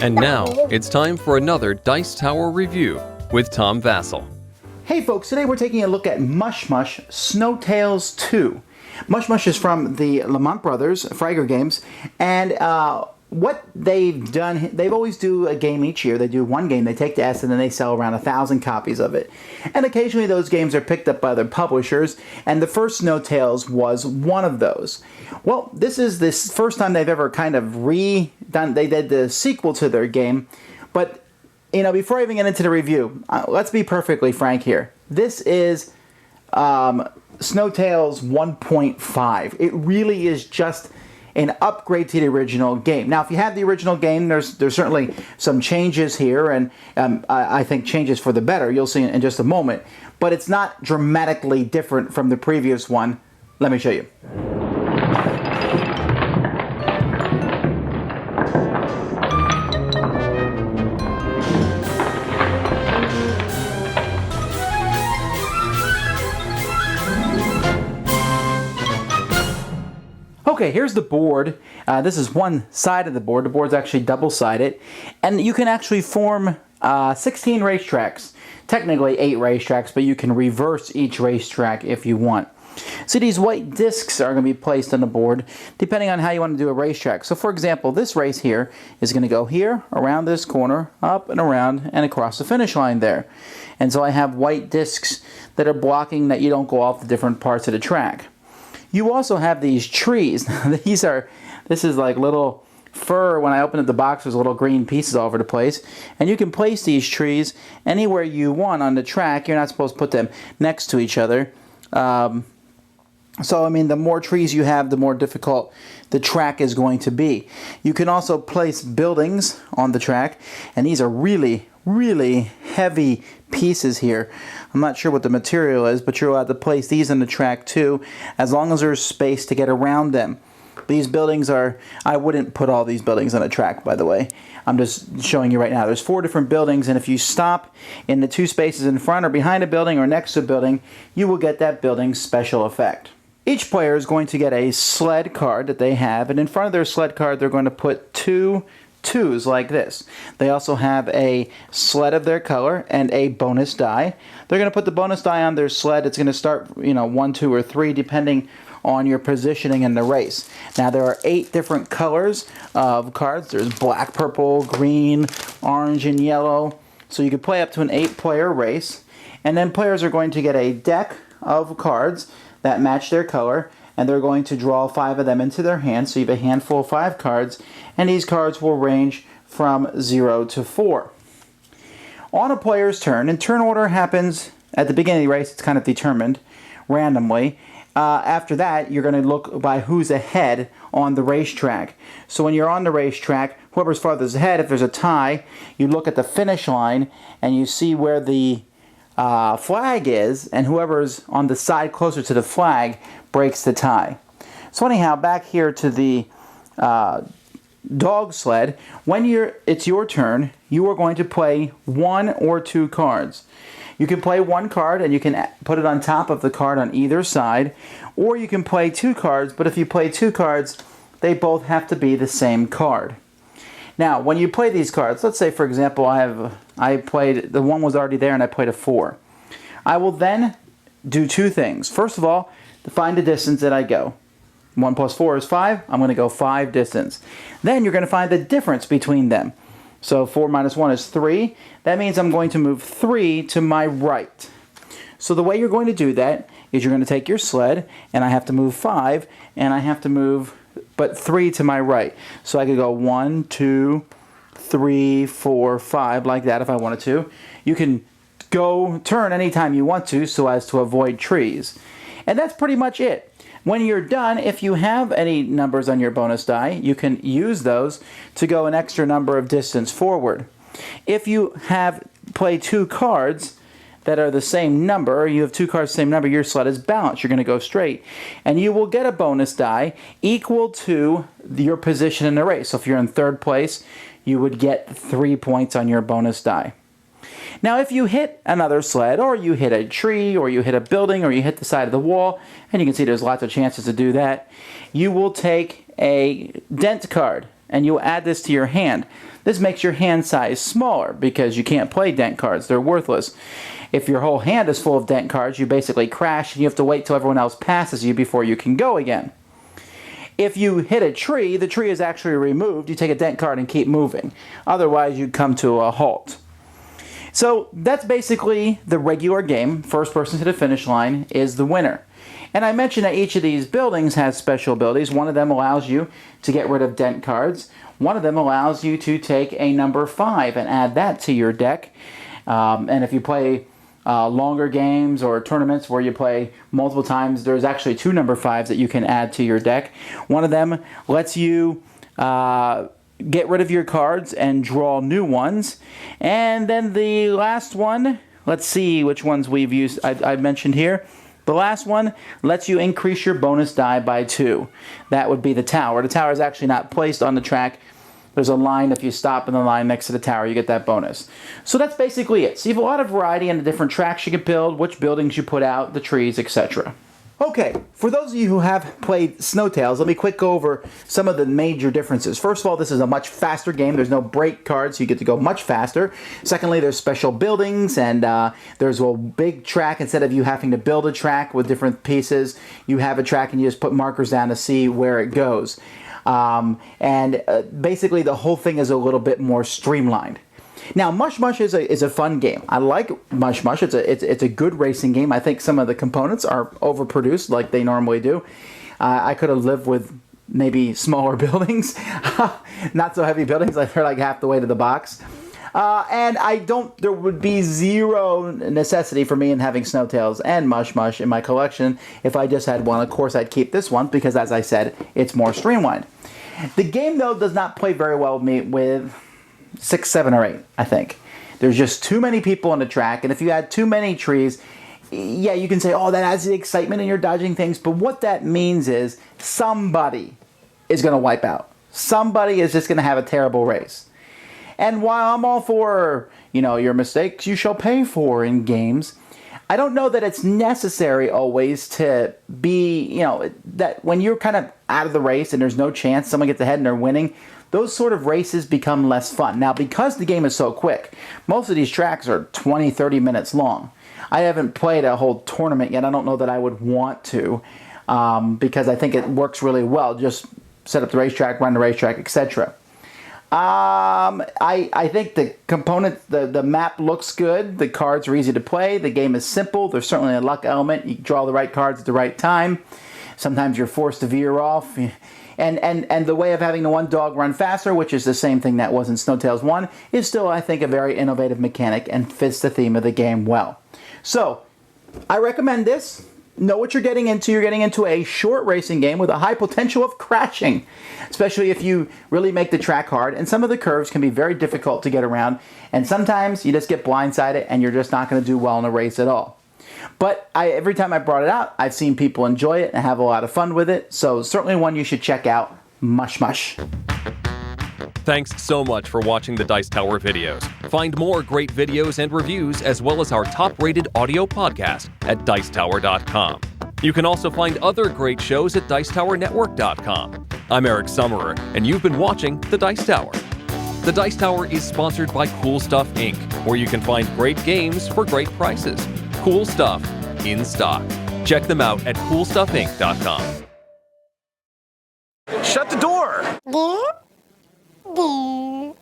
And now, it's time for another Dice Tower review with Tom Vasel. Hey folks, today we're taking a look at Mush Snowtails 2. Mush is from the Lamont Brothers, Fragor Games, and what they've done, they've always do a game each year. They do one game, they take the S, and then they sell around 1,000 copies of it. And occasionally those games are picked up by other publishers, and the first Snowtails was one of those. Well, this is the first time they've ever kind of redone, they did the sequel to their game, but you know, before I even get into the review, let's be perfectly frank here. This is Snowtails 1.5. It really is just an upgrade to the original game. Now, if you have the original game, there's certainly some changes here, and I think changes for the better. You'll see in just a moment. But it's not dramatically different from the previous one. Let me show you. Okay, here's the board. This is one side of the board. The board's actually double-sided. And you can actually form 16 racetracks. Technically 8 racetracks, but you can reverse each racetrack if you want. So these white discs are going to be placed on the board depending on how you want to do a racetrack. So for example, this race here is going to go here, around this corner, up and around, and across the finish line there. And so I have white discs that are blocking that you don't go off the different parts of the track. You also have these trees. This is like little fur. When I opened up the box, there's little green pieces all over the place. And you can place these trees anywhere you want on the track. You're not supposed to put them next to each other. So, I mean, the more trees you have, the more difficult the track is going to be. You can also place buildings on the track. And these are really, really heavy pieces here. I'm not sure what the material is, but you're allowed to place these on the track too, as long as there's space to get around them. These buildings are, I wouldn't put all these buildings on a track, by the way. I'm just showing you right now. There's 4 different buildings, and if you stop in the 2 spaces in front or behind a building or next to a building, you will get that building's special effect. Each player is going to get a sled card that they have, and in front of their sled card they're going to put 2 twos like this. They also have a sled of their color and a bonus die. They're going to put the bonus die on their sled. It's going to start, 1, 2, or 3 depending on your positioning in the race. Now there are 8 different colors of cards. There's black, purple, green, orange, and yellow. So you can play up to an 8-player race. And then players are going to get a deck of cards that match their color, and they're going to draw 5 of them into their hands. So you have a handful of 5 cards, and these cards will range from 0 to 4. On a player's turn, and turn order happens at the beginning of the race. It's kind of determined randomly. After that, you're going to look by who's ahead on the racetrack. So when you're on the racetrack, whoever's farthest ahead, if there's a tie, you look at the finish line, and you see where the flag is, and whoever's on the side closer to the flag breaks the tie. So anyhow, back here to the dog sled. When it's your turn, you are going to play 1 or 2 cards. You can play 1 card and you can put it on top of the card on either side, or you can play 2 cards, but if you play 2 cards, they both have to be the same card. Now, when you play these cards, let's say for example I played, the 1 was already there and I played a 4. I will then do 2 things. First of all, to find the distance that I go. 1 plus 4 is 5. I'm going to go 5 distance. Then you're going to find the difference between them. So 4 minus 1 is 3. That means I'm going to move 3 to my right. So the way you're going to do that is you're going to take your sled, and I have to move 5, and I have to move but 3 to my right. So I could go 1, 2, 3, 4, 5 like that if I wanted to. You can turn anytime you want to so as to avoid trees. And that's pretty much it. When you're done, if you have any numbers on your bonus die, you can use those to go an extra number of distance forward. If you have played 2 cards that are the same number, you have 2 cards the same number, your sled is balanced. You're going to go straight. And you will get a bonus die equal to your position in the race. So if you're in 3rd place, you would get 3 points on your bonus die. Now if you hit another sled, or you hit a tree, or you hit a building, or you hit the side of the wall, and you can see there's lots of chances to do that, you will take a dent card. and you'll add this to your hand. This makes your hand size smaller because you can't play dent cards. They're worthless. If your whole hand is full of dent cards, you basically crash and you have to wait till everyone else passes you before you can go again. If you hit a tree, the tree is actually removed. You take a dent card and keep moving. Otherwise, you'd come to a halt. So that's basically the regular game. First person to the finish line is the winner. And I mentioned that each of these buildings has special abilities. One of them allows you to get rid of dent cards. One of them allows you to take a number 5 and add that to your deck. And if you play longer games or tournaments where you play multiple times, there's actually 2 number 5s that you can add to your deck. One of them lets you get rid of your cards and draw new ones. And then the last one, let's see which ones we've used. I've mentioned here. The last one lets you increase your bonus die by 2. That would be the tower. The tower is actually not placed on the track. There's a line. If you stop in the line next to the tower, you get that bonus. So that's basically it. So you have a lot of variety in the different tracks you can build, which buildings you put out, the trees, etc. Okay, for those of you who have played Snowtails, let me quick go over some of the major differences. First of all, this is a much faster game. There's no break cards, so you get to go much faster. Secondly, there's special buildings, and there's a big track. Instead of you having to build a track with different pieces, you have a track and you just put markers down to see where it goes. Basically, the whole thing is a little bit more streamlined. Now, Mush is a fun game. I like Mush. It's a good racing game. I think some of the components are overproduced like they normally do. I could have lived with maybe smaller buildings, not so heavy buildings. They're like half the way to the box. And there would be zero necessity for me in having Snowtails and Mush in my collection if I just had one. Of course, I'd keep this one because, as I said, it's more streamlined. The game, though, does not play very well with me with 6, 7, or 8, I think. There's just too many people on the track, and if you add too many trees, yeah, you can say, oh, that adds the excitement and you're dodging things, but what that means is somebody is going to wipe out. Somebody is just going to have a terrible race. And while I'm all for, your mistakes you shall pay for in games, I don't know that it's necessary always to be, that when you're kind of out of the race and there's no chance someone gets ahead and they're winning, those sort of races become less fun. Now, because the game is so quick, most of these tracks are 20, 30 minutes long. I haven't played a whole tournament yet. I don't know that I would want to because I think it works really well. Just set up the racetrack, run the racetrack, etc. I think the component, the map looks good. The cards are easy to play. The game is simple. There's certainly a luck element. You draw the right cards at the right time. Sometimes you're forced to veer off. And the way of having the one dog run faster, which is the same thing that was in Snowtails 1, is still, I think, a very innovative mechanic and fits the theme of the game well. So, I recommend this. Know what you're getting into. You're getting into a short racing game with a high potential of crashing, especially if you really make the track hard. And some of the curves can be very difficult to get around. And sometimes you just get blindsided and you're just not going to do well in a race at all. But every time I brought it out, I've seen people enjoy it and have a lot of fun with it. So certainly one you should check out, Mush. Thanks so much for watching the Dice Tower videos. Find more great videos and reviews as well as our top-rated audio podcast at Dicetower.com. You can also find other great shows at Dicetowernetwork.com. I'm Eric Summerer, and you've been watching The Dice Tower. The Dice Tower is sponsored by Cool Stuff Inc., where you can find great games for great prices. Cool stuff in stock. Check them out at CoolStuffInc.com. Shut the door! There.